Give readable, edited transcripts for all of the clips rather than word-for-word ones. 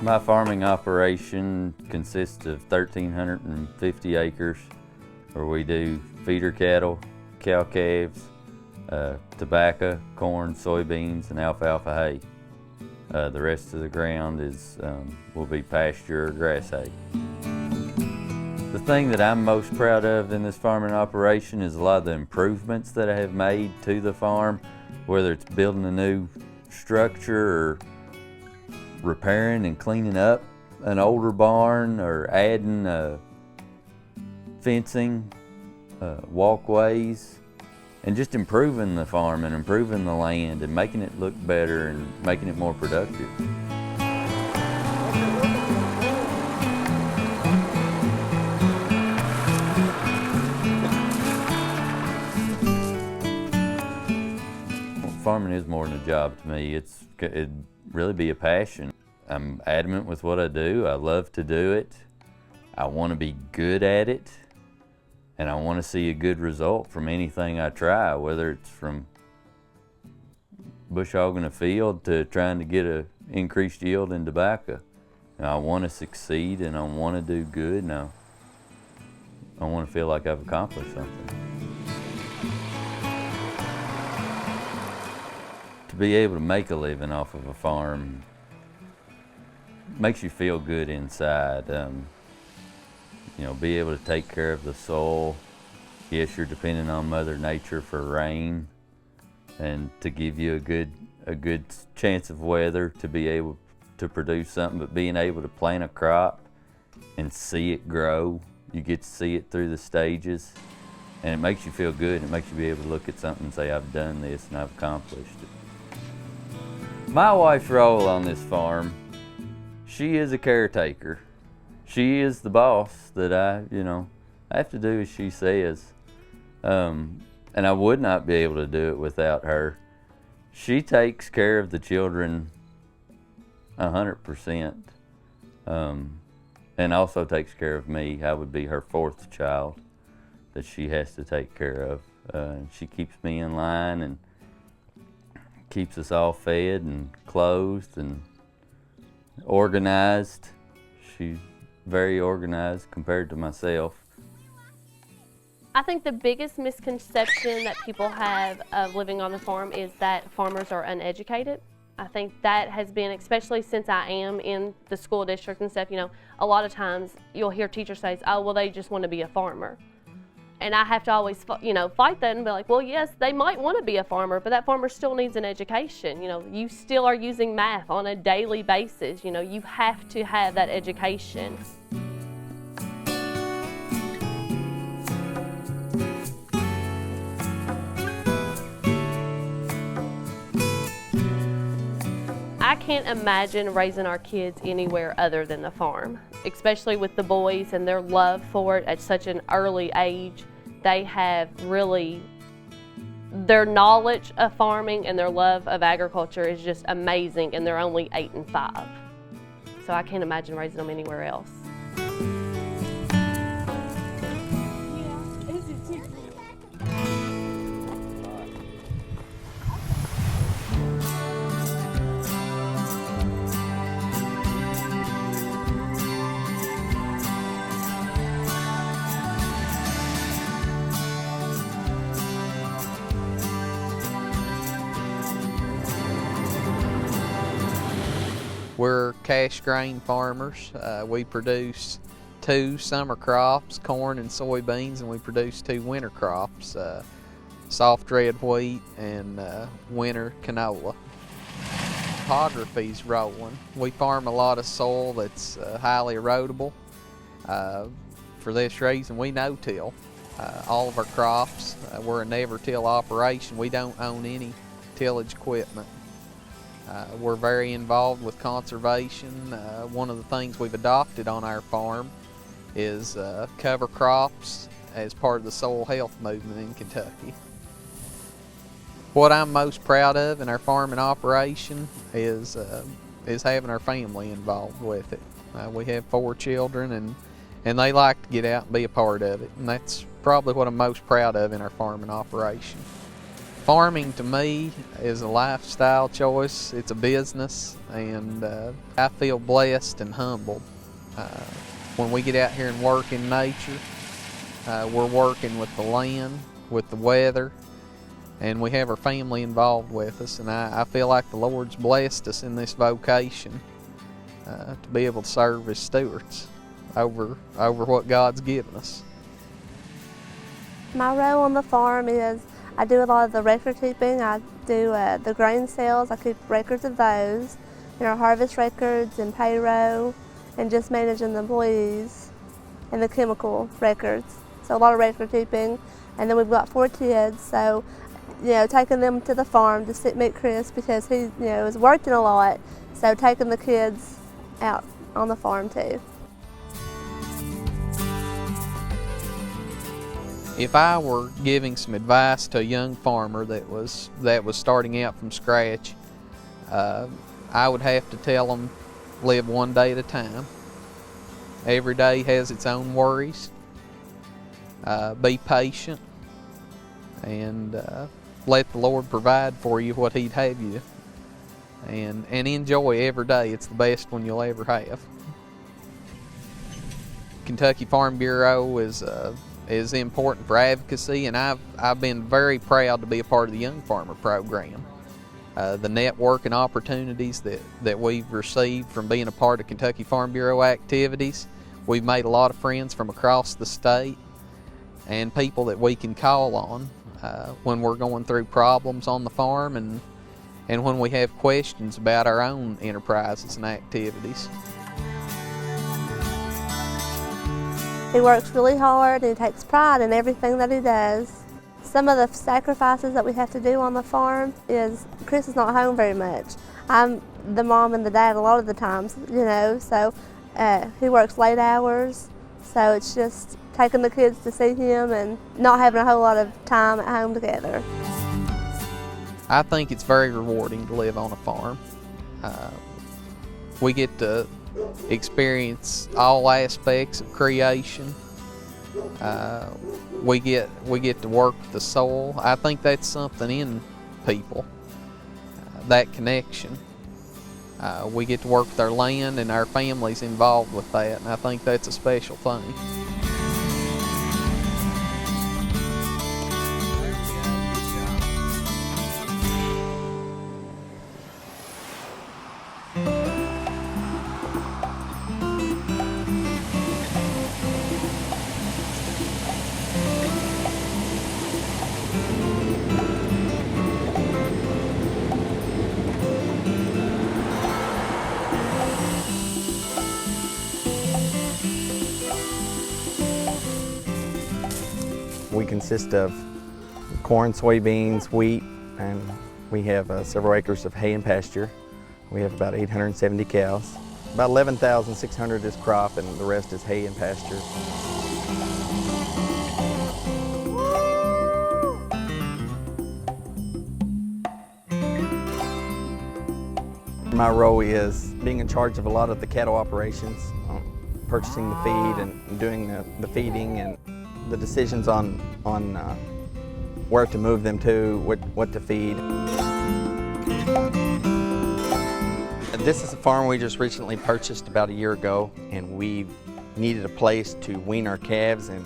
My farming operation consists of 1,350 acres where we do feeder cattle, cow calves, tobacco, corn, soybeans, and alfalfa hay. The rest of the ground will be pasture or grass hay. The thing that I'm most proud of in this farming operation is a lot of the improvements that I have made to the farm, whether it's building a new structure or repairing and cleaning up an older barn or adding fencing, walkways, and just improving the farm and improving the land and making it look better and making it more productive. Farming is more than a job to me. It'd really be a passion. I'm adamant with what I do. I love to do it. I want to be good at it, and I want to see a good result from anything I try, whether it's from bush hogging a field to trying to get an increased yield in tobacco. And I want to succeed, and I want to do good, and I want to feel like I've accomplished something. To be able to make a living off of a farm makes you feel good inside. Be able to take care of the soil. Yes, you're depending on Mother Nature for rain and to give you a good chance of weather to be able to produce something, but being able to plant a crop and see it grow, you get to see it through the stages, and it makes you feel good. It makes you be able to look at something and say, I've done this and I've accomplished it. My wife's role on this farm, she is a caretaker. She is the boss that I have to do as she says. And I would not be able to do it without her. She takes care of the children 100%, and also takes care of me. I would be her fourth child that she has to take care of. She keeps me in line and keeps us all fed and clothed and organized. She's very organized compared to myself. I think the biggest misconception that people have of living on the farm is that farmers are uneducated. I think that has been, especially since I am in the school district and stuff, a lot of times you'll hear teachers say, oh, well, they just want to be a farmer. And I have to always, fight that and be like, well, yes, they might want to be a farmer, but that farmer still needs an education. You still are using math on a daily basis. You have to have that education. I can't imagine raising our kids anywhere other than the farm, especially with the boys and their love for it at such an early age. They have really, their knowledge of farming and their love of agriculture is just amazing, and they're only 8 and 5. So I can't imagine raising them anywhere else. We're cash grain farmers. We produce 2 summer crops, corn and soybeans, and we produce 2 winter crops, soft red wheat and winter canola. Topography's rolling. We farm a lot of soil that's highly erodible. For this reason, we no-till all of our crops. We're a never-till operation. We don't own any tillage equipment. We're very involved with conservation. One of the things we've adopted on our farm is cover crops as part of the soil health movement in Kentucky. What I'm most proud of in our farming operation is having our family involved with it. We have 4 children, and they like to get out and be a part of it, and that's probably what I'm most proud of in our farming operation. Farming to me is a lifestyle choice, it's a business, and I feel blessed and humbled. When we get out here and work in nature, we're working with the land, with the weather, and we have our family involved with us, and I feel like the Lord's blessed us in this vocation to be able to serve as stewards over what God's given us. My role on the farm is I do a lot of the record keeping. I do the grain sales. I keep records of those, harvest records and payroll, and just managing the employees and the chemical records. So a lot of record keeping. And then we've got 4 kids, so taking them to the farm to meet Chris because he is working a lot. So taking the kids out on the farm too. If I were giving some advice to a young farmer that was starting out from scratch, I would have to tell them, live one day at a time. Every day has its own worries. Be patient, and let the Lord provide for you what He'd have you, and enjoy every day. It's the best one you'll ever have. Kentucky Farm Bureau is important for advocacy, and I've been very proud to be a part of the Young Farmer program. The network and opportunities that we've received from being a part of Kentucky Farm Bureau activities, we've made a lot of friends from across the state and people that we can call on when we're going through problems on the farm and when we have questions about our own enterprises and activities. He works really hard and he takes pride in everything that he does. Some of the sacrifices that we have to do on the farm is Chris is not home very much. I'm the mom and the dad a lot of the times, so he works late hours, so it's just taking the kids to see him and not having a whole lot of time at home together. I think it's very rewarding to live on a farm. We get to experience all aspects of creation. We get to work with the soil. I think that's something in people, that connection. We get to work with our land and our families involved with that, and I think that's a special thing. We consist of corn, soybeans, wheat, and we have several acres of hay and pasture. We have about 870 cows. About 11,600 is crop and the rest is hay and pasture. My role is being in charge of a lot of the cattle operations, purchasing the feed and doing the feeding and the decisions on where to move them to, what to feed. This is a farm we just recently purchased about a year ago, and we needed a place to wean our calves and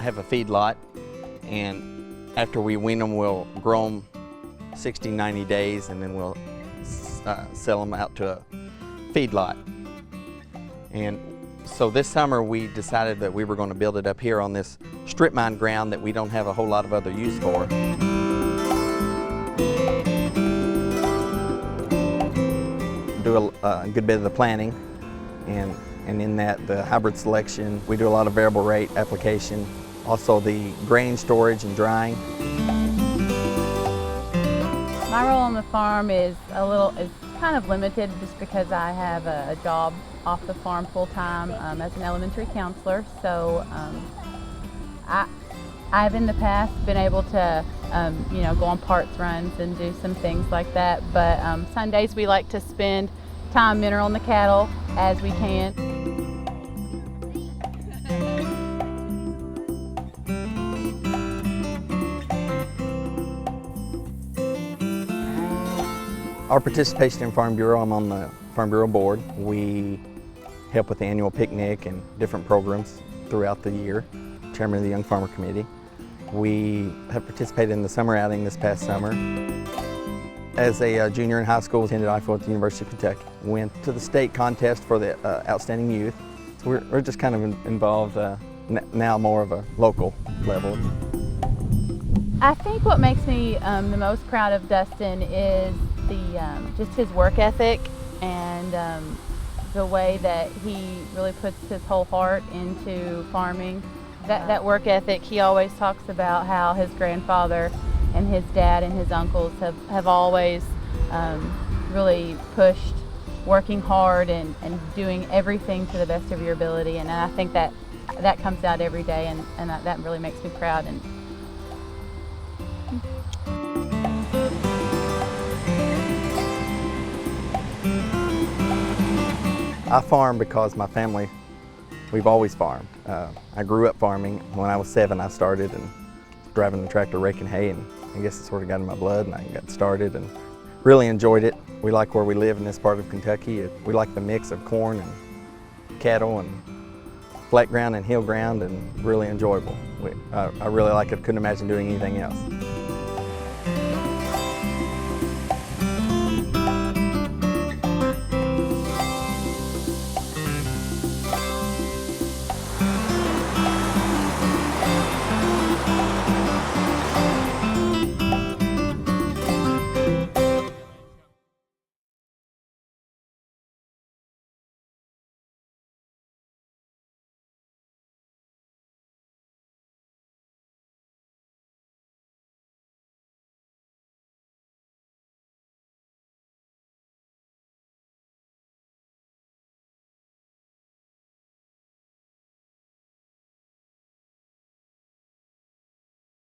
have a feed lot. And after we wean them, we'll grow them 60, 90 days, and then we'll sell them out to a feed lot. And so this summer we decided that we were going to build it up here on this strip mine ground that we don't have a whole lot of other use for. Do a good bit of the planning, and in that the hybrid selection. We do a lot of variable rate application, also the grain storage and drying. My role on the farm is kind of limited just because I have a job off the farm full-time as an elementary counselor. So I've in the past been able to you know, go on parts runs and do some things like that, but Sundays we like to spend time mineralling the cattle as we can. Our participation in Farm Bureau, I'm on the Farm Bureau board. We help with the annual picnic and different programs throughout the year. Chairman of the Young Farmer Committee. We have participated in the summer outing this past summer. As a junior in high school, attended IFO at the University of Kentucky. Went to the state contest for the Outstanding Youth. So we're just kind of involved now more of a local level. I think what makes me the most proud of Dustin is just his work ethic and the way that he really puts his whole heart into farming. That work ethic, he always talks about how his grandfather and his dad and his uncles have always really pushed working hard and doing everything to the best of your ability, and I think that comes out every day, and that really makes me proud. And I farm because my family, we've always farmed. I grew up farming. When I was 7, I started and driving the tractor raking hay, and I guess it sort of got in my blood, and I got started and really enjoyed it. We like where we live in this part of Kentucky. We like the mix of corn and cattle and flat ground and hill ground, and really enjoyable. I really like it. Couldn't imagine doing anything else.